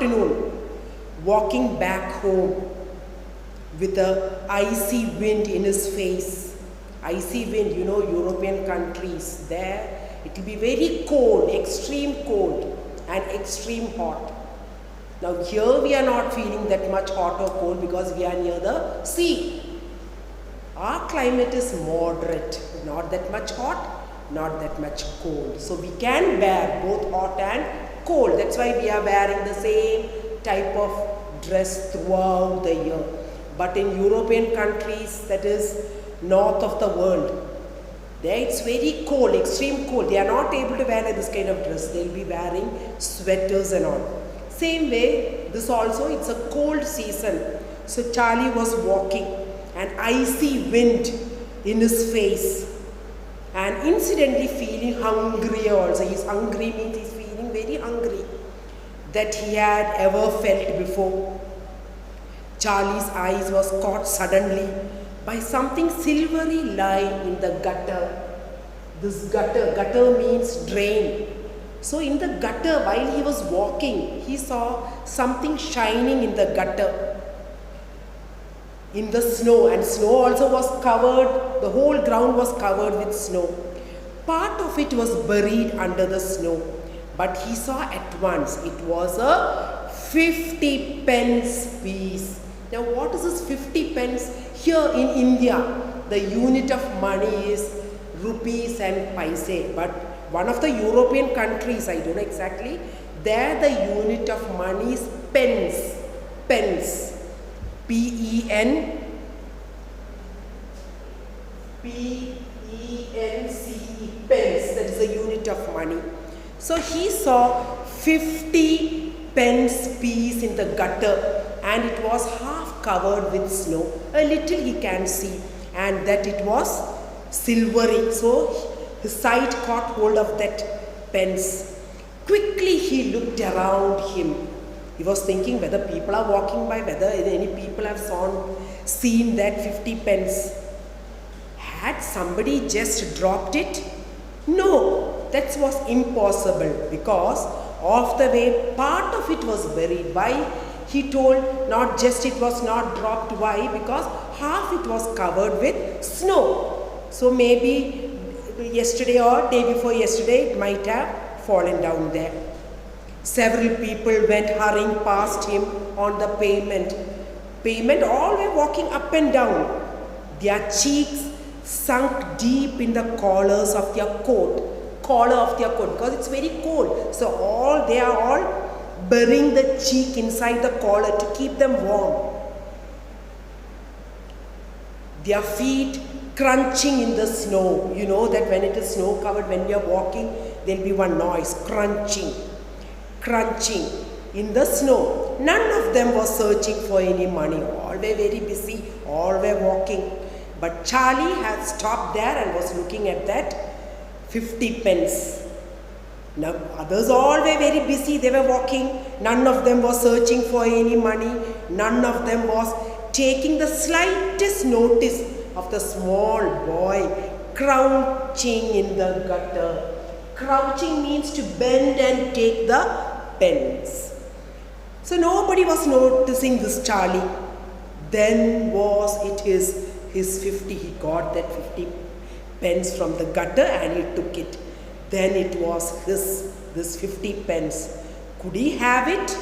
Afternoon, walking back home with a icy wind in his face. Icy wind, European countries, there it will be very cold, extreme cold and extreme hot. Now here we are not feeling that much hot or cold because we are near the sea. Our climate is moderate, not that much hot, not that much cold. So we can bear both hot and cold. That's why we are wearing the same type of dress throughout the year. But in European countries, that is north of the world, there it's very cold, extreme cold. They are not able to wear this kind of dress. They'll be wearing sweaters and all. Same way, this also, it's a cold season. So Charlie was walking, an icy wind in his face, and incidentally feeling hungry also. He's hungry means he's feeling very hungry that he had ever felt before. Charlie's eyes was caught suddenly by something silvery lying in the gutter. This gutter means drain. So in the gutter, while he was walking, he saw something shining in the gutter, in the snow, and snow also was covered, the whole ground was covered with snow. Part of it was buried under the snow, but he saw at once it was a 50 pence piece. Now what is this 50 pence? Here in India, the unit of money is rupees and paise, but one of the European countries, I don't know exactly, there the unit of money is pence. Pence. P-E-N-C-E, pence, that is the unit of money. So he saw 50 pence piece in the gutter, and it was half covered with snow. A little he can see, and that it was silvery. So his sight caught hold of that pence. Quickly he looked around him. He was thinking whether people are walking by, whether any people have seen that 50 pence. Had somebody just dropped it? No, that was impossible, because of the way part of it was buried. Why? He told not just it was not dropped. Why? Because half it was covered with snow. So maybe yesterday or day before yesterday it might have fallen down there. Several people went hurrying past him on the pavement. All were walking up and down. Their cheeks sunk deep in the collars of their coat. Because it's very cold. So they are all burying the cheek inside the collar to keep them warm. Their feet crunching in the snow. You know that when it is snow covered, when we are walking, there will be one noise, crunching in the snow. None of them was searching for any money. All were very busy, all were walking. But Charlie had stopped there and was looking at that 50 pence. Now others all were very busy, they were walking. None of them was searching for any money. None of them was taking the slightest notice of the small boy crouching in the gutter. Crouching means to bend and take the pence. So nobody was noticing this Charlie. Then was it his 50. He got that 50 pence from the gutter and he took it. Then it was this 50 pence. Could he have it?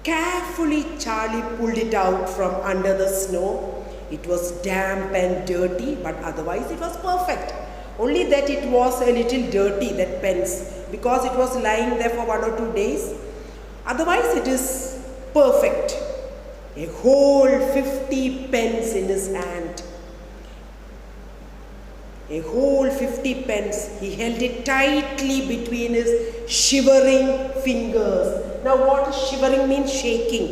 Carefully Charlie pulled it out from under the snow. It was damp and dirty, but otherwise it was perfect. Only that it was a little dirty, that pence, because it was lying there for 1 or 2 days. Otherwise it is perfect. A whole 50 pence in his hand. A whole 50 pence. He held it tightly between his shivering fingers. Now what is shivering means? Shaking.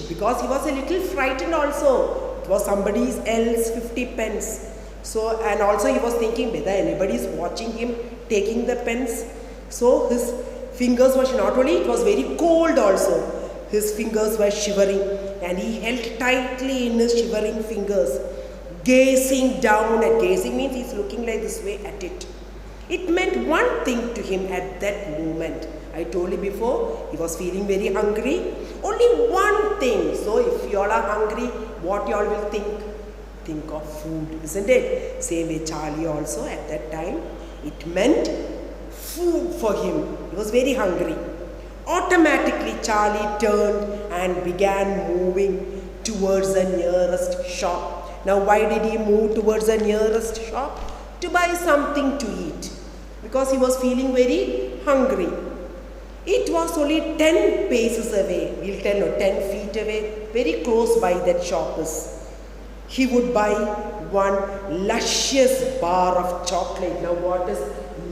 Because he was a little frightened also. It was somebody else's 50 pence. So, and also he was thinking whether anybody is watching him taking the pence. So his fingers were, not only it was very cold also, his fingers were shivering, and he held tightly in his shivering fingers, gazing down at, gazing means he's looking like this way at it. It meant one thing to him at that moment. I told you before, he was feeling very hungry. Only one thing. So if you all are hungry, what you all will think? Think of food, isn't it? Same way Charlie also at that time. It meant food for him. He was very hungry. Automatically Charlie turned and began moving towards the nearest shop. Now why did he move towards the nearest shop? To buy something to eat. Because he was feeling very hungry. It was only 10 paces away. We'll tell no, 10 feet away. Very close by that shop is. He would buy one luscious bar of chocolate. Now what is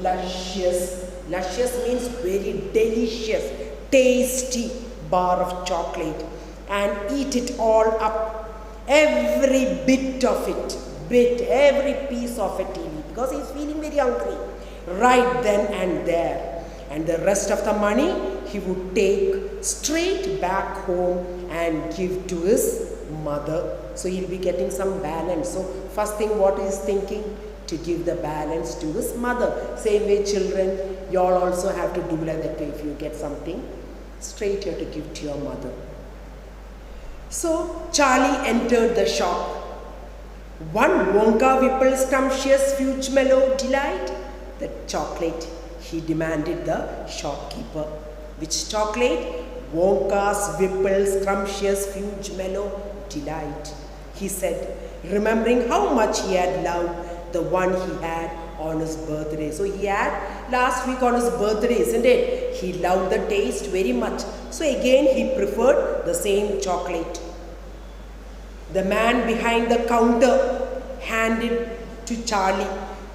luscious? Luscious means very delicious, tasty bar of chocolate, and eat it all up. Every bit of it, every piece of it he eat, because he's feeling very hungry. Right then and there. And the rest of the money he would take straight back home and give to his mother. So he'll be getting some balance. So first thing what he's thinking, to give the balance to his mother. Same way children, you all also have to do like that way. If you get something, straight here to give to your mother. So Charlie entered the shop. One Wonka Whipple Scrumptious Fudge Mellow Delight. The chocolate, he demanded the shopkeeper. Which chocolate? Wonka's Whipple Scrumptious Fudge Mellow Delight. He said, remembering how much he had loved the one he had on his birthday. So he had last week on his birthday, isn't it? He loved the taste very much. So again he preferred the same chocolate. The man behind the counter handed to Charlie.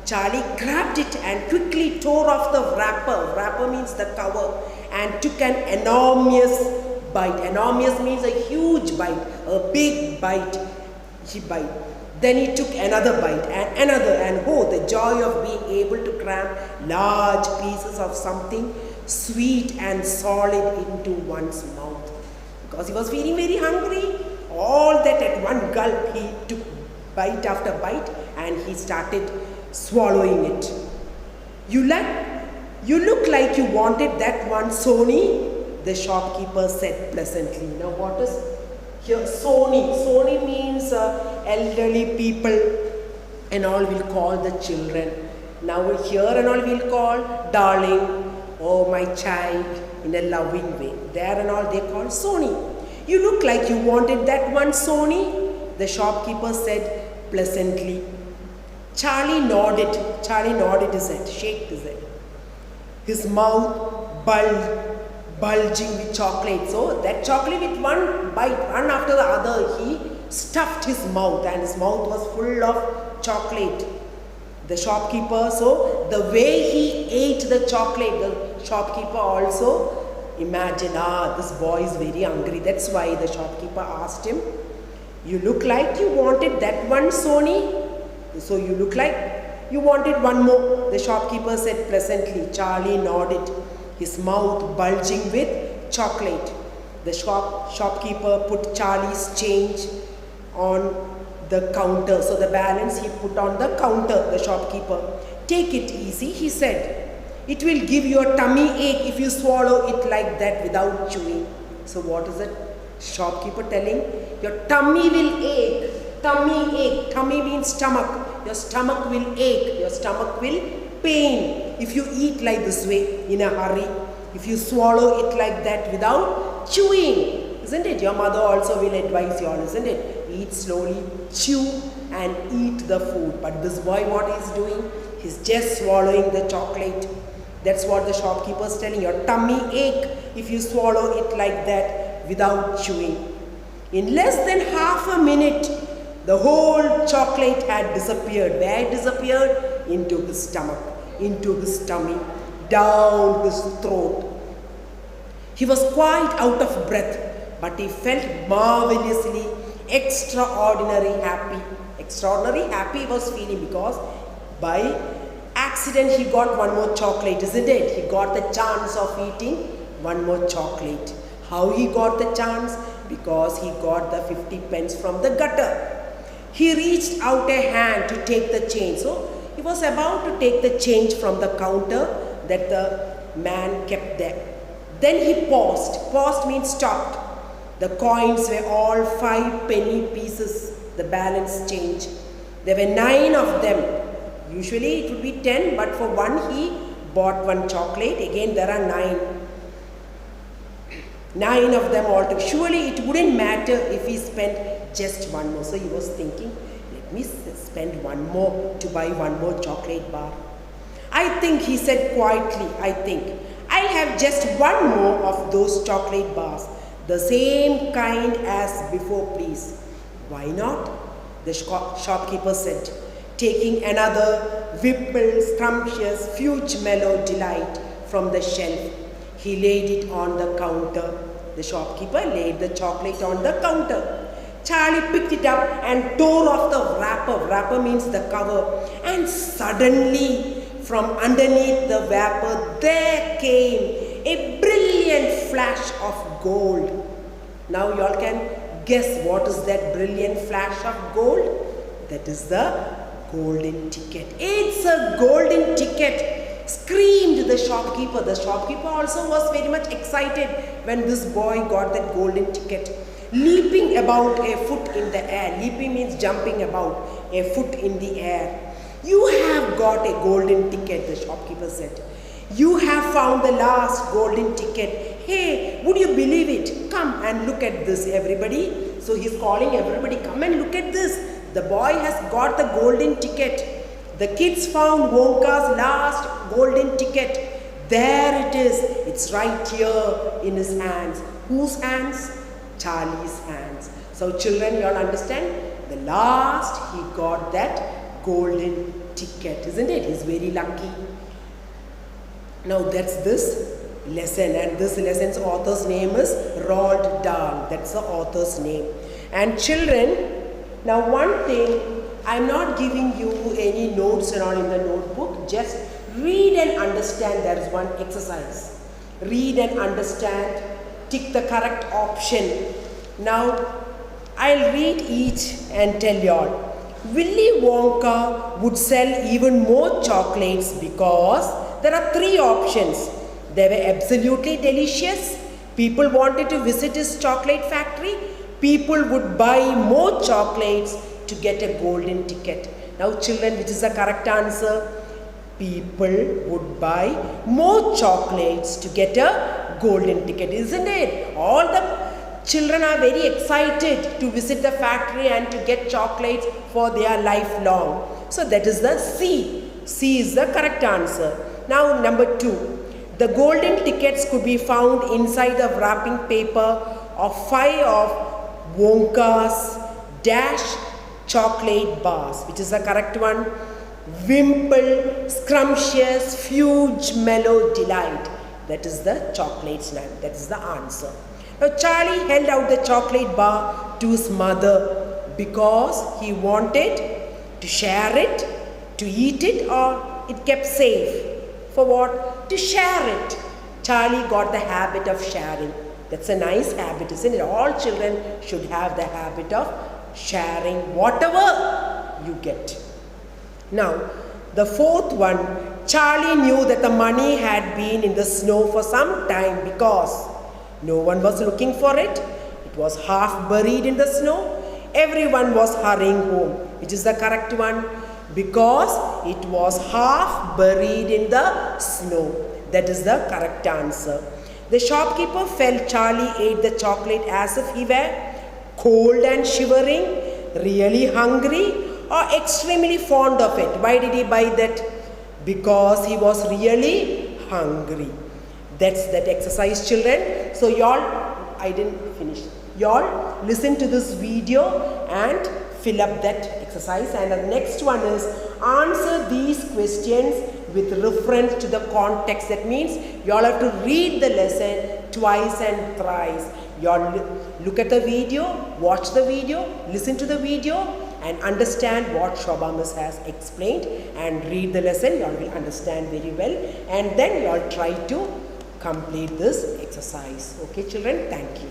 Charlie grabbed it and quickly tore off the wrapper. Wrapper means the cover. And took an enormous bite. Enormous means a huge bite, a big bite. He bite. Then he took another bite and another, and oh, the joy of being able to cram large pieces of something sweet and solid into one's mouth. Because he was feeling very hungry. All that at one gulp he took bite after bite and he started swallowing it. You look like you wanted that one, Sony, the shopkeeper said pleasantly. Now what is here Sony? Sony means elderly people and all will call the children. Now here and all will call darling, oh my child, in a loving way. There and all they call Sony. You look like you wanted that one, Sony, the shopkeeper said pleasantly. Charlie nodded his head, shaked his head. His mouth bulging with chocolate. So that chocolate with one bite, one after the other, he stuffed his mouth and his mouth was full of chocolate. The shopkeeper, so the way he ate the chocolate, the shopkeeper also imagined, this boy is very hungry. That's why the shopkeeper asked him, you look like you wanted that one, Sony. So you look like you wanted one more. The shopkeeper said pleasantly. Charlie nodded, his mouth bulging with chocolate. The shopkeeper put Charlie's change on the counter. So the balance he put on the counter, the shopkeeper. Take it easy, he said. It will give you a tummy ache if you swallow it like that without chewing. So what is it? Shopkeeper telling, your tummy will ache. Tummy ache. Tummy means stomach. Your stomach will ache. Your stomach will pain if you eat like this way in a hurry. If you swallow it like that without chewing. Isn't it? Your mother also will advise you all, isn't it? Eat slowly, chew and eat the food. But this boy, what he's doing? He's just swallowing the chocolate. That's what the shopkeeper is telling. Your tummy ache if you swallow it like that without chewing. In less than half a minute, the whole chocolate had disappeared. Where it disappeared? Into his stomach, into his tummy, down his throat. He was quite out of breath, but he felt marvelously extraordinary happy. Extraordinary happy he was feeling because by accident he got one more chocolate, isn't it? He got the chance of eating one more chocolate. How he got the chance? Because he got the 50 pence from the gutter. He reached out a hand to take the change. So he was about to take the change from the counter that the man kept there. Then he paused. Paused means stopped. The coins were all 5 penny pieces, the balance change. There were 9 of them. Usually it would be 10, but for one he bought 1 chocolate. Again there are 9. 9 of them altogether. Surely it wouldn't matter if he spent just 1 more. So he was thinking, let me spend 1 more to buy 1 more chocolate bar. I think, he said quietly, I'll have just 1 more of those chocolate bars. The same kind as before, please. Why not? The shopkeeper said, taking another Whipple Scrumptious Fuge Mellow Delight from the shelf. He laid it on the counter. The shopkeeper laid the chocolate on the counter. Charlie picked it up and tore off the wrapper. Wrapper means the cover. And suddenly, from underneath the wrapper, there came a brilliant flash of gold. Now you all can guess what is that brilliant flash of gold? That is the golden ticket. It's a golden ticket, screamed the shopkeeper. The shopkeeper also was very much excited when this boy got that golden ticket. Leaping about a foot in the air. Leaping means jumping about a foot in the air. You have got a golden ticket, the shopkeeper said. You have found the last golden ticket. Hey, would you believe it? Come and look at this, everybody. So he's calling everybody, come and look at this. The boy has got the golden ticket. The kids found Wonka's last golden ticket. There it is. It's right here in his hands. Whose hands? Charlie's hands. So children, you all understand? The last he got that golden ticket, isn't it? He's very lucky. Now that's this lesson, and this lesson's author's name is Roald Dahl. That's the author's name. And children, now one thing, I'm not giving you any notes and all in the notebook. Just read and understand. There is one exercise. Read and understand. Tick the correct option. Now, I'll read each and tell you all. Willy Wonka would sell even more chocolates because there are 3 options. They were absolutely delicious. People wanted to visit his chocolate factory. People would buy more chocolates to get a golden ticket. Now children, which is the correct answer? People would buy more chocolates to get a golden ticket, isn't it? All the children are very excited to visit the factory and to get chocolates for their lifelong. So that is the C. C is the correct answer. Now number 2. The golden tickets could be found inside the wrapping paper of 5 of Wonka's Dash chocolate bars. Which is the correct one? Wimple Scrumptious Fuge Mellow Delight. That is the chocolate's name. That is the answer. Now Charlie held out the chocolate bar to his mother because he wanted to share it, to eat it, or it kept safe. For what? To share it. Charlie got the habit of sharing. That's a nice habit, isn't it? All children should have the habit of sharing whatever you get. Now, the 4th one, Charlie knew that the money had been in the snow for some time because no one was looking for it. It was half buried in the snow. Everyone was hurrying home. Which is the correct one? Because it was half buried in the snow. That is the correct answer. The shopkeeper felt Charlie ate the chocolate as if he were cold and shivering, really hungry, or extremely fond of it. Why did he buy that? Because he was really hungry. That's that exercise, children. So y'all, I didn't finish. Y'all listen to this video and fill up that exercise. And the next one is answer these questions with reference to the context. That means you all have to read the lesson twice and thrice. You all look at the video, watch the video, listen to the video and understand what Shobha Miss has explained and read the lesson. You all will understand very well and then you all try to complete this exercise. Okay children, thank you.